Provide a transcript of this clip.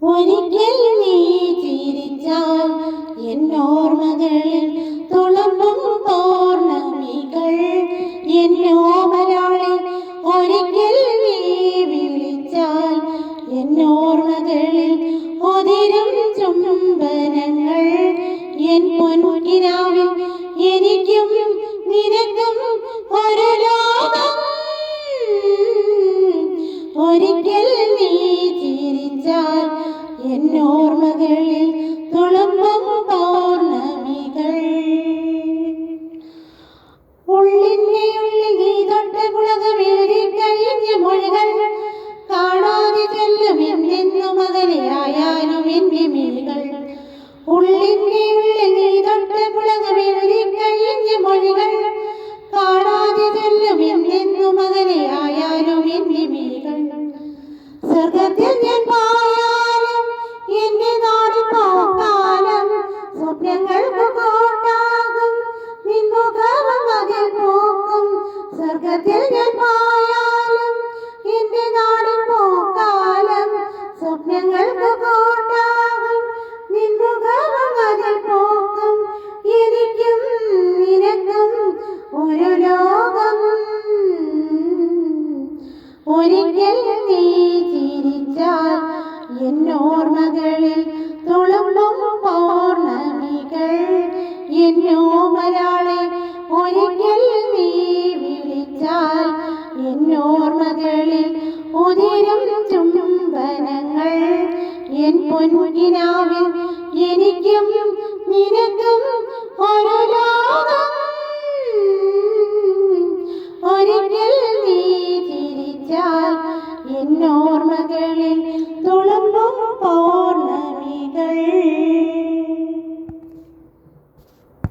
ഒരിക്കൽ നീ ചിരിച്ചാൽ എന്നോർമകളിൽ തുളുമ്പും പൗർണമികൾ എന്നോമരാളെ. ഒരിക്കൽ നീ വിളിച്ചാൽ എന്നോർമകളിൽ ഒതിരും ചുംബനങ്ങൾ. എൻ പൊൻകിനാവിൽ എനിക്കും നിനക്കും ഒരു ലോകം. ഒരിക്കൽ നീ ചിരിച്ചാൽ എന്നോർമകളിൽ തുളുമ്പും പൗർണമികൾ. ഉള്ളിൻ്റെ ഉള്ളിൽ നീ തൊട്ട പുളകമെഴുതി കഴിഞ്ഞ മൊഴികൾ കാണാതെ ചൊല്ലും എന്നെന്നും അകലെയായാലും എൻ്റെ മിഴികൾ. ഉള്ളിൻ്റെ ഉള്ളിൽ നീ തൊട്ട പുളകമെഴുതി കഴിഞ്ഞ മൊഴികൾ കാണാതെ ചൊല്ലും എന്നെന്നും അകലെയായാലും എൻ്റെ മിഴികൾ. സ്വർഗത്തിൽ ഞാൻ പോയാലും എൻ്റെ നാട് പോക്കാലം സ്വപ്നങ്ങൾക്ക് കോട്ടാകും നിൻമുഖവും അതിൽ പൂക്കും. സ്വർഗത്തിൽ ഞാൻ പോയാലും എൻ്റെ നാട് പോക്കാലം സ്വപ്നങ്ങൾക്ക് കോട്ടാകും നിൻമുഖവും അതിൽ പൂക്കും. എനിക്കും നിനക്കും ഒരു ലോകം. ഒരിക്കൽ നീ ചിരിച്ചാൽ എന്നോർമകളിൽ തുളുമ്പും പൗർണമികൾ എന്നോമരാളെ. ഒരിക്കൽ നീ വിളിച്ചാൽ എന്നോർമകളിൽ ഉതിരും ചുംബനങ്ങൾ. എൻ പൊൻകിനാവിൽ എനിക്കും നിനക്കും ഒരു ലോകം. ഒരിക്കൽ നീ ചിരിച്ചാൽ